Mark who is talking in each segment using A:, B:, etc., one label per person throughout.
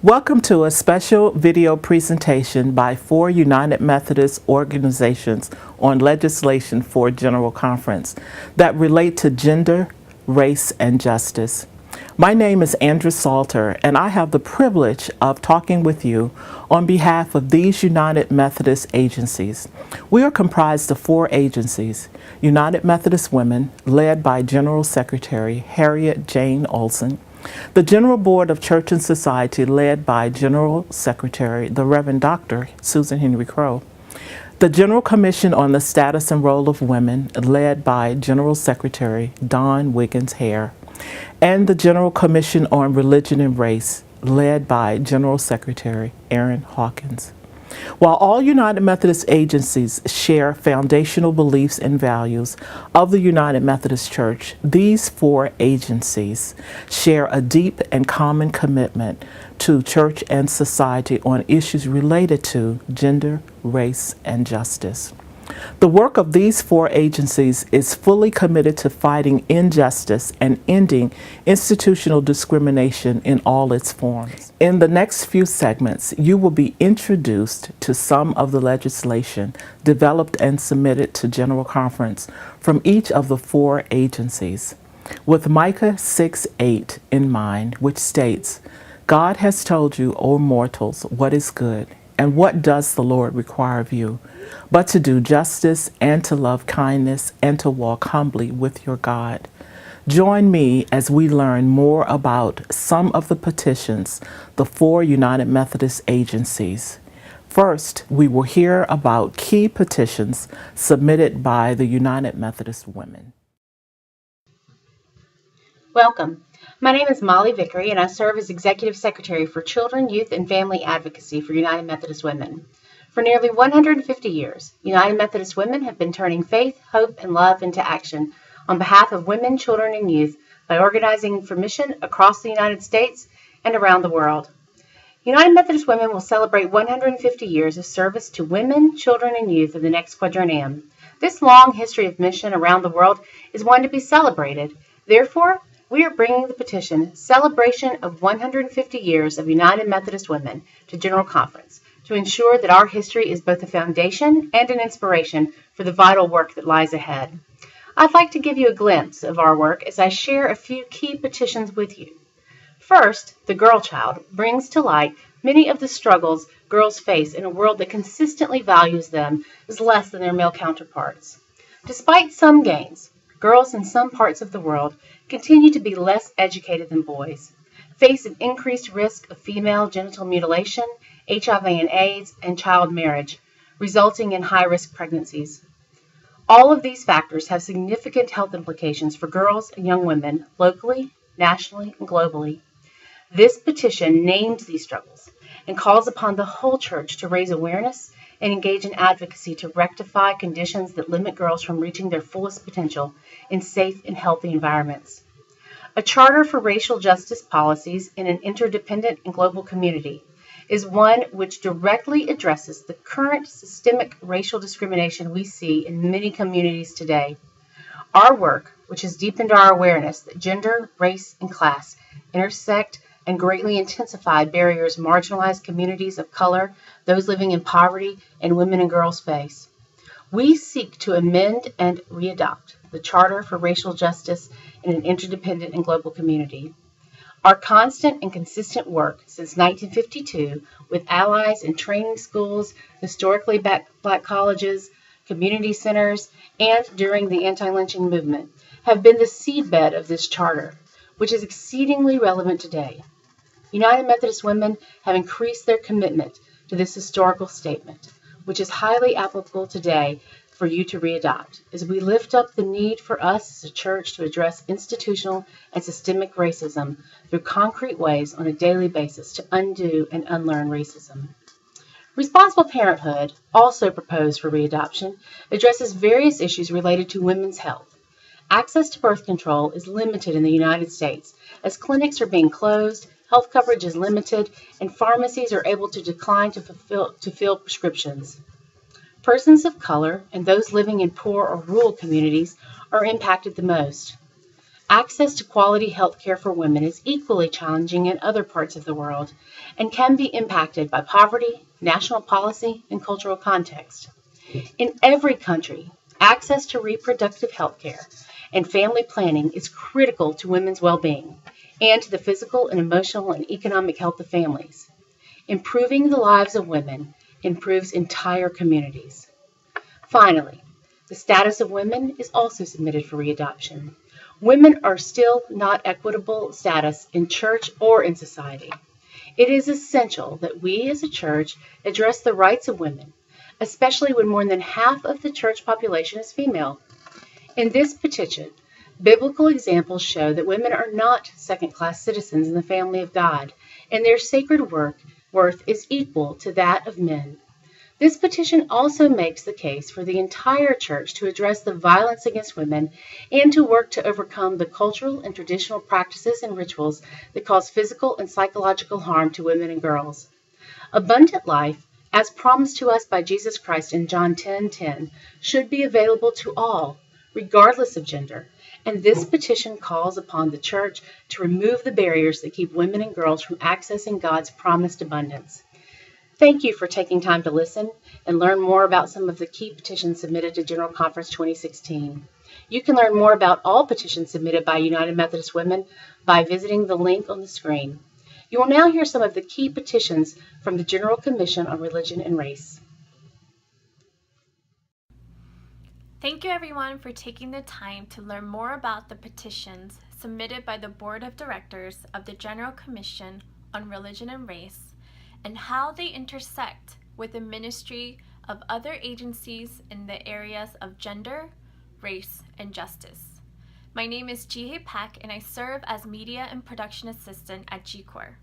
A: Welcome to a special video presentation by 4 United Methodist organizations on legislation for General Conference that relate to gender, race, and justice. My name is Andrew Salter, and I have the privilege of talking with you on behalf of these United Methodist agencies. We are comprised of 4 agencies: United Methodist Women, led by General Secretary Harriet Jane Olson; the General Board of Church and Society, led by General Secretary the Reverend Dr. Susan Henry Crow; the General Commission on the Status and Role of Women, led by General Secretary Don Wiggins Hare; and the General Commission on Religion and Race, led by General Secretary Aaron Hawkins. While all United Methodist agencies share foundational beliefs and values of the United Methodist Church, these 4 agencies share a deep and common commitment to church and society on issues related to gender, race, and justice. The work of these 4 agencies is fully committed to fighting injustice and ending institutional discrimination in all its forms. In the next few segments, you will be introduced to some of the legislation developed and submitted to General Conference from each of the 4 agencies, with Micah 6:8 in mind, which states, "God has told you, O mortals, what is good, and what does the Lord require of you, but to do justice and to love kindness and to walk humbly with your God." Join me as we learn more about some of the petitions the 4 United Methodist agencies. First, we will hear about key petitions submitted by the United Methodist Women.
B: Welcome. My name is Molly Vickery, and I serve as Executive Secretary for Children, Youth, and Family Advocacy for United Methodist Women. For nearly 150 years, United Methodist Women have been turning faith, hope, and love into action on behalf of women, children, and youth by organizing for mission across the United States and around the world. United Methodist Women will celebrate 150 years of service to women, children, and youth in the next quadrennium. This long history of mission around the world is one to be celebrated. Therefore, we are bringing the petition, Celebration of 150 Years of United Methodist Women, to General Conference to ensure that our history is both a foundation and an inspiration for the vital work that lies ahead. I'd like to give you a glimpse of our work as I share a few key petitions with you. First, The Girl Child brings to light many of the struggles girls face in a world that consistently values them as less than their male counterparts. Despite some gains, girls in some parts of the world continue to be less educated than boys, face an increased risk of female genital mutilation, HIV and AIDS, and child marriage, resulting in high-risk pregnancies. All of these factors have significant health implications for girls and young women locally, nationally, and globally. This petition names these struggles and calls upon the whole church to raise awareness and engage in advocacy to rectify conditions that limit girls from reaching their fullest potential in safe and healthy environments. A charter for racial justice policies in an interdependent and global community is one which directly addresses the current systemic racial discrimination we see in many communities today. Our work, which has deepened our awareness that gender, race, and class intersect and greatly intensify barriers marginalized communities of color, those living in poverty, and women and girls face. We seek to amend and readopt the Charter for Racial Justice in an Interdependent and Global Community. Our constant and consistent work since 1952 with allies in training schools, historically black colleges, community centers, and during the anti-lynching movement have been the seedbed of this charter, which is exceedingly relevant today. United Methodist Women have increased their commitment to this historical statement, which is highly applicable today for you to readopt, as we lift up the need for us as a church to address institutional and systemic racism through concrete ways on a daily basis to undo and unlearn racism. Responsible Parenthood, also proposed for readoption, addresses various issues related to women's health. Access to birth control is limited in the United States, as clinics are being closed, health coverage is limited, and pharmacies are able to decline to fill prescriptions. Persons of color and those living in poor or rural communities are impacted the most. Access to quality health care for women is equally challenging in other parts of the world and can be impacted by poverty, national policy, and cultural context. In every country, access to reproductive health care and family planning is critical to women's well-being and to the physical and emotional and economic health of families. Improving the lives of women improves entire communities. Finally, the status of women is also submitted for readoption. Women are still not equitable status in church or in society. It is essential that we as a church address the rights of women, especially when more than half of the church population is female. In this petition, biblical examples show that women are not second-class citizens in the family of God, and their sacred worth is equal to that of men. This petition also makes the case for the entire church to address the violence against women and to work to overcome the cultural and traditional practices and rituals that cause physical and psychological harm to women and girls. Abundant life, as promised to us by Jesus Christ in John 10:10, should be available to all, regardless of gender, and this petition calls upon the church to remove the barriers that keep women and girls from accessing God's promised abundance. Thank you for taking time to listen and learn more about some of the key petitions submitted to General Conference 2016. You can learn more about all petitions submitted by United Methodist Women by visiting the link on the screen. You will now hear some of the key petitions from the General Commission on Religion and Race.
C: Thank you everyone for taking the time to learn more about the petitions submitted by the Board of Directors of the General Commission on Religion and Race and how they intersect with the ministry of other agencies in the areas of gender, race, and justice. My name is Jihye Pak and I serve as Media and Production Assistant at GCOR.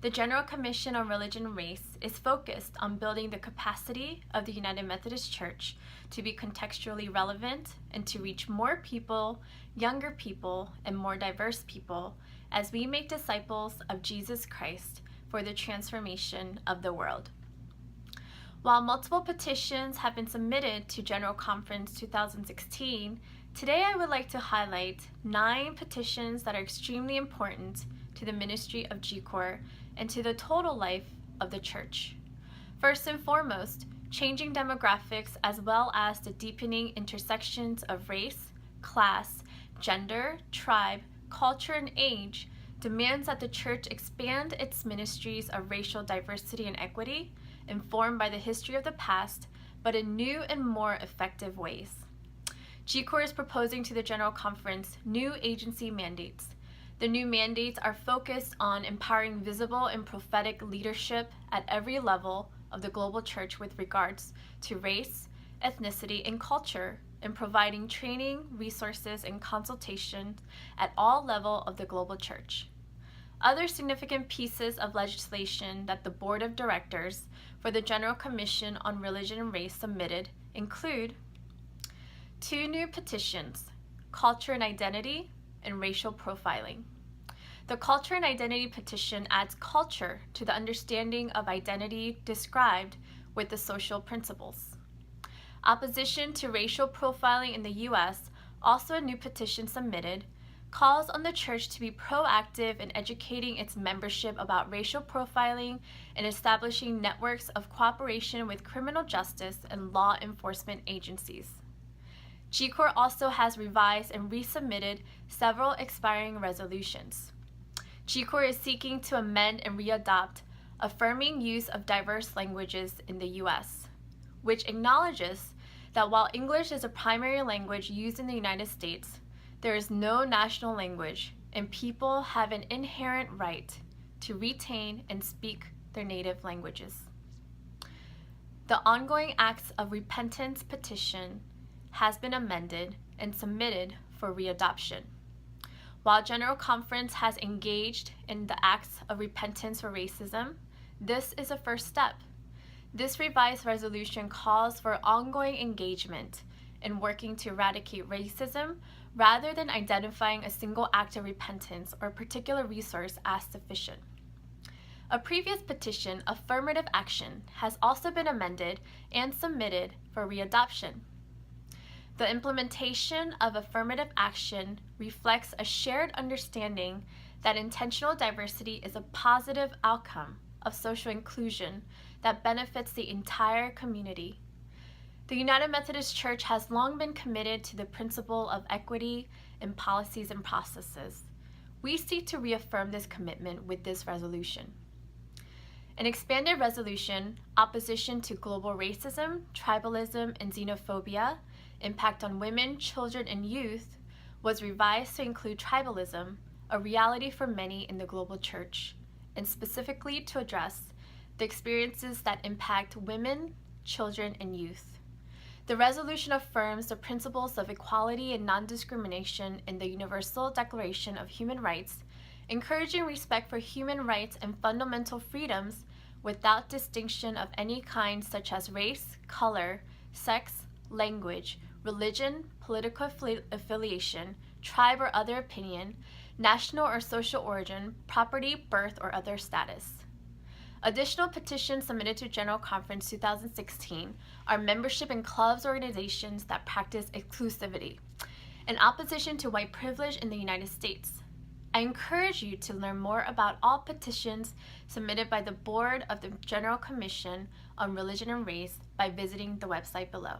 C: The General Commission on Religion and Race is focused on building the capacity of the United Methodist Church to be contextually relevant and to reach more people, younger people, and more diverse people as we make disciples of Jesus Christ for the transformation of the world. While multiple petitions have been submitted to General Conference 2016, today I would like to highlight 9 petitions that are extremely important to the ministry of GCOR and to the total life of the church. First and foremost, changing demographics as well as the deepening intersections of race, class, gender, tribe, culture, and age demands that the church expand its ministries of racial diversity and equity, informed by the history of the past, but in new and more effective ways. GCOR is proposing to the General Conference new agency mandates. The new mandates are focused on empowering visible and prophetic leadership at every level of the global church with regards to race, ethnicity, and culture, and providing training, resources, and consultation at all levels of the global church. Other significant pieces of legislation that the Board of Directors for the General Commission on Religion and Race submitted include 2 new petitions, Culture and Identity and Racial Profiling. The Culture and Identity petition adds culture to the understanding of identity described with the social principles. Opposition to racial profiling in the U.S., also a new petition submitted, calls on the church to be proactive in educating its membership about racial profiling and establishing networks of cooperation with criminal justice and law enforcement agencies. GCOR also has revised and resubmitted several expiring resolutions. GCOR is seeking to amend and readopt affirming use of diverse languages in the U.S., which acknowledges that while English is a primary language used in the United States, there is no national language, and people have an inherent right to retain and speak their native languages. The Ongoing Acts of Repentance petition has been amended and submitted for readoption. While General Conference has engaged in the acts of repentance for racism, this is a first step. This revised resolution calls for ongoing engagement in working to eradicate racism rather than identifying a single act of repentance or a particular resource as sufficient. A previous petition, Affirmative Action, has also been amended and submitted for readoption. The implementation of affirmative action reflects a shared understanding that intentional diversity is a positive outcome of social inclusion that benefits the entire community. The United Methodist Church has long been committed to the principle of equity in policies and processes. We seek to reaffirm this commitment with this resolution. An expanded resolution, Opposition to Global Racism, Tribalism, and Xenophobia, Impact on Women, Children, and Youth, was revised to include tribalism, a reality for many in the global church, and specifically to address the experiences that impact women, children, and youth. The resolution affirms the principles of equality and non-discrimination in the Universal Declaration of Human Rights, encouraging respect for human rights and fundamental freedoms without distinction of any kind, such as race, color, sex, language, religion, political affiliation, tribe or other opinion, national or social origin, property, birth, or other status. Additional petitions submitted to General Conference 2016 are membership in clubs or organizations that practice exclusivity and opposition to white privilege in the United States. I encourage you to learn more about all petitions submitted by the Board of the General Commission on Religion and Race by visiting the website below.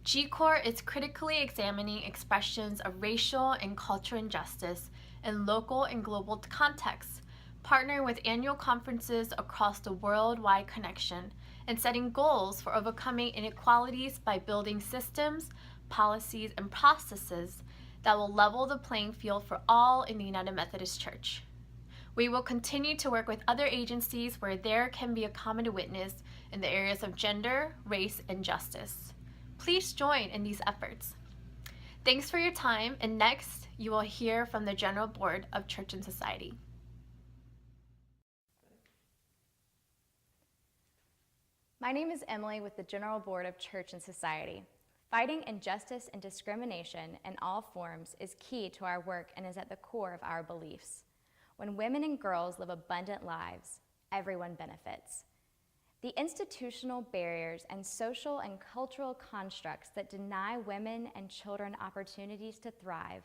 C: GCORE is critically examining expressions of racial and cultural injustice in local and global contexts, partnering with annual conferences across the worldwide connection, and setting goals for overcoming inequalities by building systems, policies, and processes that will level the playing field for all in the United Methodist Church. We will continue to work with other agencies where there can be a common witness in the areas of gender, race, and justice. Please join in these efforts. Thanks for your time, and next you will hear from the General Board of Church and Society.
D: My name is Emily with the General Board of Church and Society. Fighting injustice and discrimination in all forms is key to our work and is at the core of our beliefs. When women and girls live abundant lives, everyone benefits. The institutional barriers and social and cultural constructs that deny women and children opportunities to thrive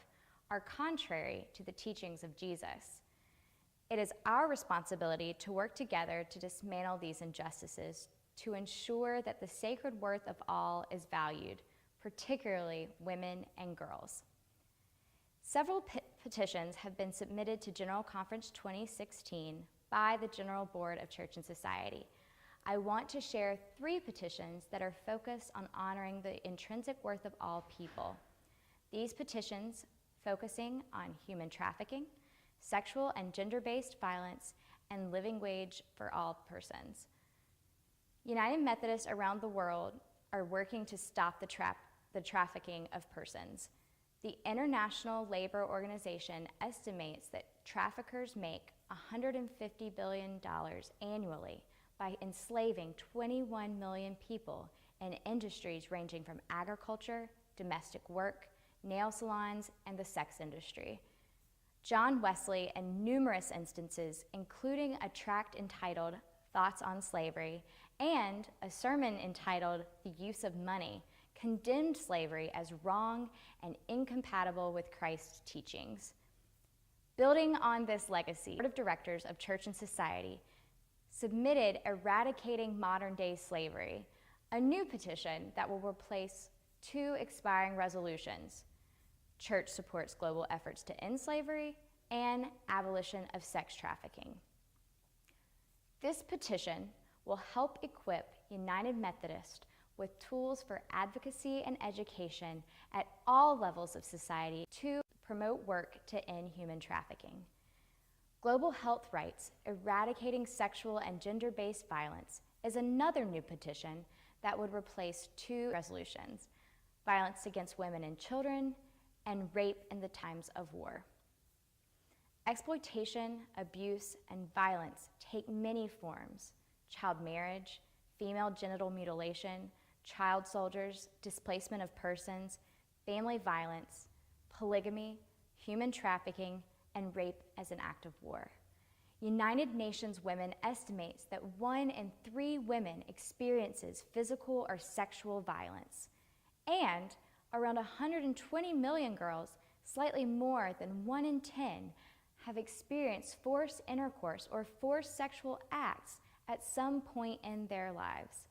D: are contrary to the teachings of Jesus. It is our responsibility to work together to dismantle these injustices, to ensure that the sacred worth of all is valued, particularly women and girls. Several petitions have been submitted to General Conference 2016 by the General Board of Church and Society. I want to share 3 petitions that are focused on honoring the intrinsic worth of all people. These petitions focusing on human trafficking, sexual and gender-based violence, and living wage for all persons. United Methodists around the world are working to stop the trafficking of persons. The International Labor Organization estimates that traffickers make $150 billion annually by enslaving 21 million people in industries ranging from agriculture, domestic work, nail salons, and the sex industry. John Wesley, in numerous instances, including a tract entitled Thoughts on Slavery and a sermon entitled The Use of Money, condemned slavery as wrong and incompatible with Christ's teachings. Building on this legacy, the Board of Directors of Church and Society submitted Eradicating Modern-Day Slavery, a new petition that will replace 2 expiring resolutions: Church supports global efforts to end slavery and abolition of sex trafficking. This petition will help equip United Methodist with tools for advocacy and education at all levels of society to promote work to end human trafficking. Global Health Rights, Eradicating Sexual and Gender-Based Violence is another new petition that would replace 2 resolutions: Violence Against Women and Children and Rape in the Times of War. Exploitation, abuse, and violence take many forms: child marriage, female genital mutilation, child soldiers, displacement of persons, family violence, polygamy, human trafficking, and rape as an act of war. United Nations Women estimates that 1 in 3 women experiences physical or sexual violence, and around 120 million girls, slightly more than 1 in 10, have experienced forced intercourse or forced sexual acts at some point in their lives.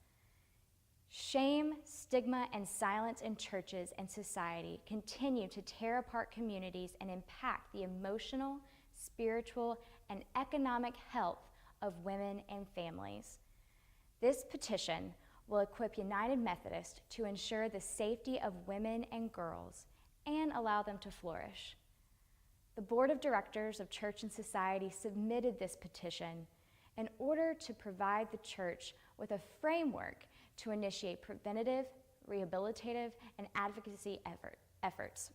D: Shame, stigma, and silence in churches and society continue to tear apart communities and impact the emotional, spiritual, and economic health of women and families. This petition will equip United Methodist to ensure the safety of women and girls and allow them to flourish. The Board of Directors of Church and Society submitted this petition in order to provide the church with a framework to initiate preventative, rehabilitative, and advocacy efforts.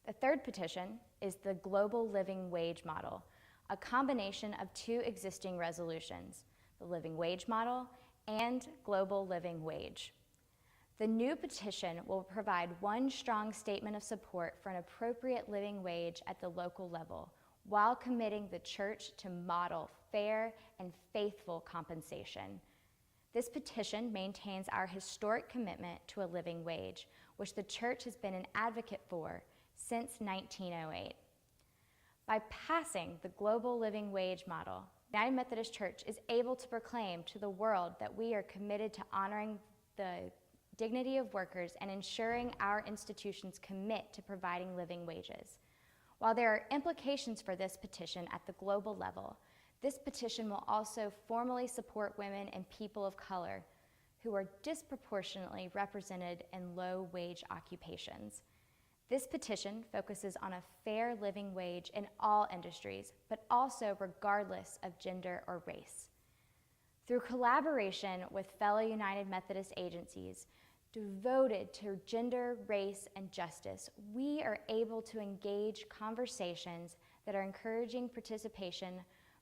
D: The third petition is the Global Living Wage Model, a combination of two existing resolutions, the Living Wage Model and Global Living Wage. The new petition will provide one strong statement of support for an appropriate living wage at the local level, while committing the church to model fair and faithful compensation. This petition maintains our historic commitment to a living wage, which the church has been an advocate for since 1908. By passing the Global Living Wage Model, United Methodist Church is able to proclaim to the world that we are committed to honoring the dignity of workers and ensuring our institutions commit to providing living wages. While there are implications for this petition at the global level, this petition will also formally support women and people of color who are disproportionately represented in low-wage occupations. This petition focuses on a fair living wage in all industries, but also regardless of gender or race. Through collaboration with fellow United Methodist agencies devoted to gender, race, and justice, we are able to engage conversations that are encouraging participation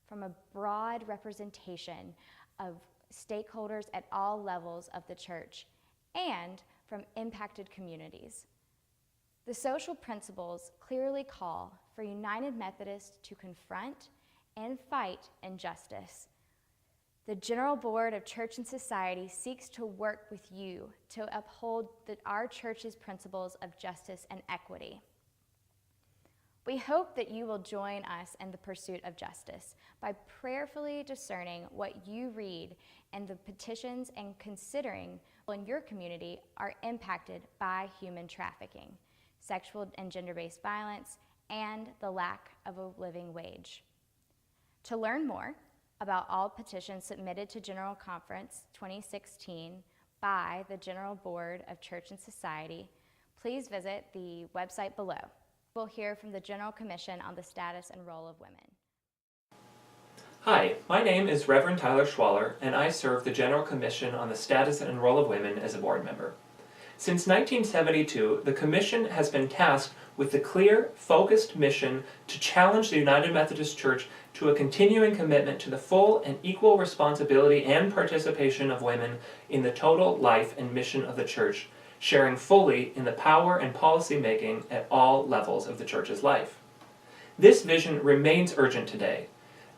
D: from a broad representation of stakeholders at all levels of the church and from impacted communities. The social principles clearly call for United Methodists to confront and fight injustice. The General Board of Church and Society seeks to work with you to uphold our church's principles of justice and equity. We hope that you will join us in the pursuit of justice by prayerfully discerning what you read in the petitions and considering people in your community are impacted by human trafficking, sexual and gender-based violence, and the lack of a living wage. To learn more about all petitions submitted to General Conference 2016 by the General Board of Church and Society, please visit the website below. We'll hear from the General Commission on the status and role of women.
E: Hi, my name is Reverend Tyler Schwaller, and I serve the General Commission on the Status and Role of Women as a board member. Since 1972, the Commission has been tasked with the clear, focused mission to challenge the United Methodist Church to a continuing commitment to the full and equal responsibility and participation of women in the total life and mission of the Church, sharing fully in the power and policy making at all levels of the Church's life. This vision remains urgent today.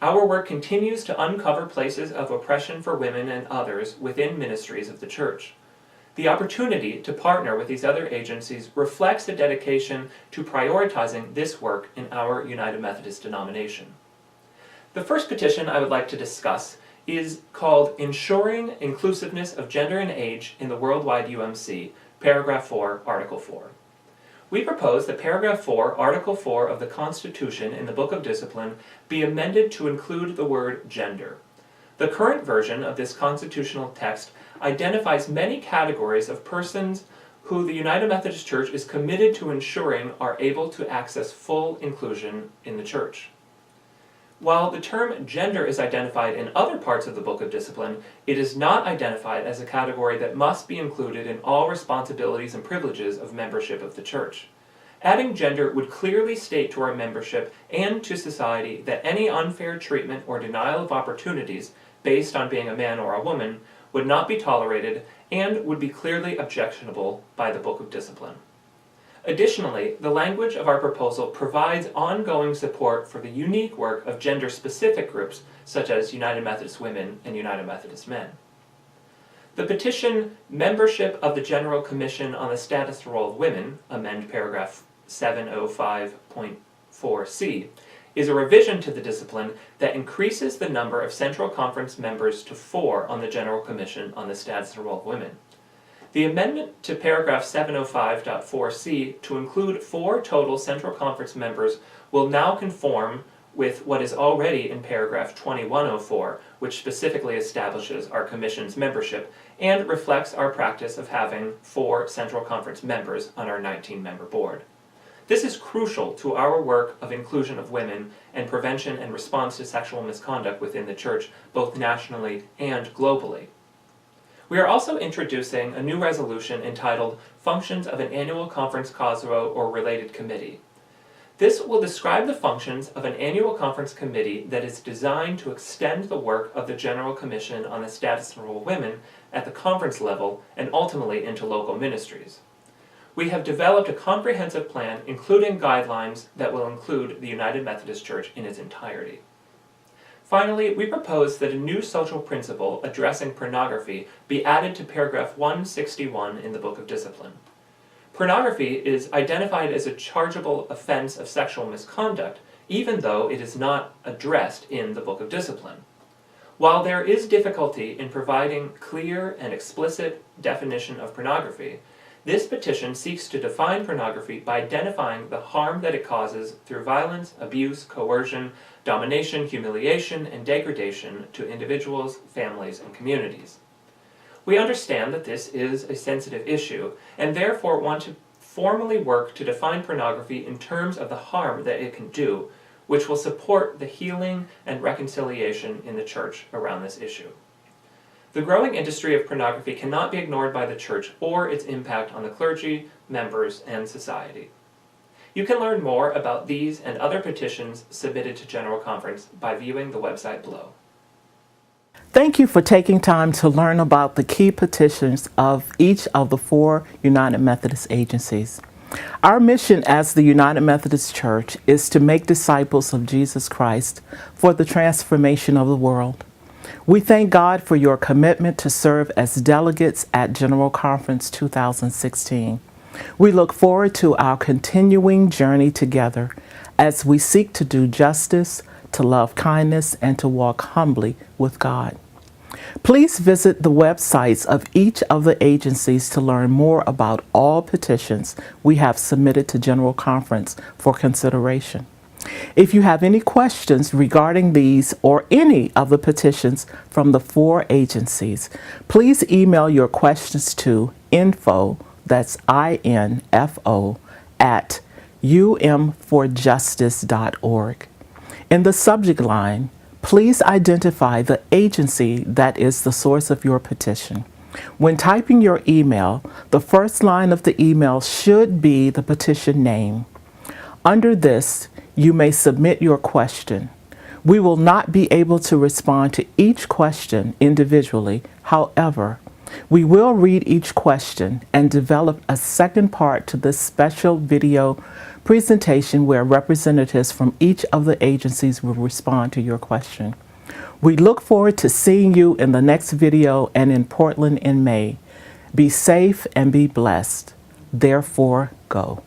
E: Our work continues to uncover places of oppression for women and others within ministries of the Church. The opportunity to partner with these other agencies reflects a dedication to prioritizing this work in our United Methodist denomination. The first petition I would like to discuss is called Ensuring Inclusiveness of Gender and Age in the Worldwide UMC, Paragraph 4, Article 4. We propose that Paragraph 4, Article 4 of the Constitution in the Book of Discipline be amended to include the word gender. The current version of this constitutional text identifies many categories of persons who the United Methodist Church is committed to ensuring are able to access full inclusion in the Church. While the term gender is identified in other parts of the Book of Discipline, it is not identified as a category that must be included in all responsibilities and privileges of membership of the Church. Adding gender would clearly state to our membership and to society that any unfair treatment or denial of opportunities based on being a man or a woman would not be tolerated and would be clearly objectionable by the Book of Discipline. Additionally, the language of our proposal provides ongoing support for the unique work of gender-specific groups such as United Methodist Women and United Methodist Men. The petition, Membership of the General Commission on the Status and Role of Women, amend paragraph 705.4c, is a revision to the discipline that increases the number of Central Conference members to 4 on the General Commission on the Status and Role of Women. The amendment to paragraph 705.4c to include 4 total Central Conference members will now conform with what is already in paragraph 2104, which specifically establishes our Commission's membership and reflects our practice of having 4 Central Conference members on our 19-member board. This is crucial to our work of inclusion of women and prevention and response to sexual misconduct within the Church, both nationally and globally. We are also introducing a new resolution entitled Functions of an Annual Conference COSRO or Related Committee. This will describe the functions of an annual conference committee that is designed to extend the work of the General Commission on the Status and Role of Women at the conference level and ultimately into local ministries. We have developed a comprehensive plan including guidelines that will include the United Methodist Church in its entirety. Finally, we propose that a new social principle addressing pornography be added to paragraph 161 in the Book of Discipline. Pornography is identified as a chargeable offense of sexual misconduct, even though it is not addressed in the Book of Discipline. While there is difficulty in providing clear and explicit definition of pornography, this petition seeks to define pornography by identifying the harm that it causes through violence, abuse, coercion, domination, humiliation, and degradation to individuals, families, and communities. We understand that this is a sensitive issue, and therefore want to formally work to define pornography in terms of the harm that it can do, which will support the healing and reconciliation in the Church around this issue. The growing industry of pornography cannot be ignored by the Church or its impact on the clergy, members, and society. You can learn more about these and other petitions submitted to General Conference by viewing the website below.
A: Thank you for taking time to learn about the key petitions of each of the 4 United Methodist agencies. Our mission as the United Methodist Church is to make disciples of Jesus Christ for the transformation of the world. We thank God for your commitment to serve as delegates at General Conference 2016. We look forward to our continuing journey together as we seek to do justice, to love kindness, and to walk humbly with God. Please visit the websites of each of the agencies to learn more about all petitions we have submitted to General Conference for consideration. If you have any questions regarding these or any of the petitions from the 4 agencies, please email your questions to info, that's INFO, at umforjustice.org. In the subject line, please identify the agency that is the source of your petition. When typing your email, the first line of the email should be the petition name. Under this, you may submit your question. We will not be able to respond to each question individually. However, we will read each question and develop a second part to this special video presentation where representatives from each of the agencies will respond to your question. We look forward to seeing you in the next video and in Portland in May. Be safe and be blessed. Therefore, go.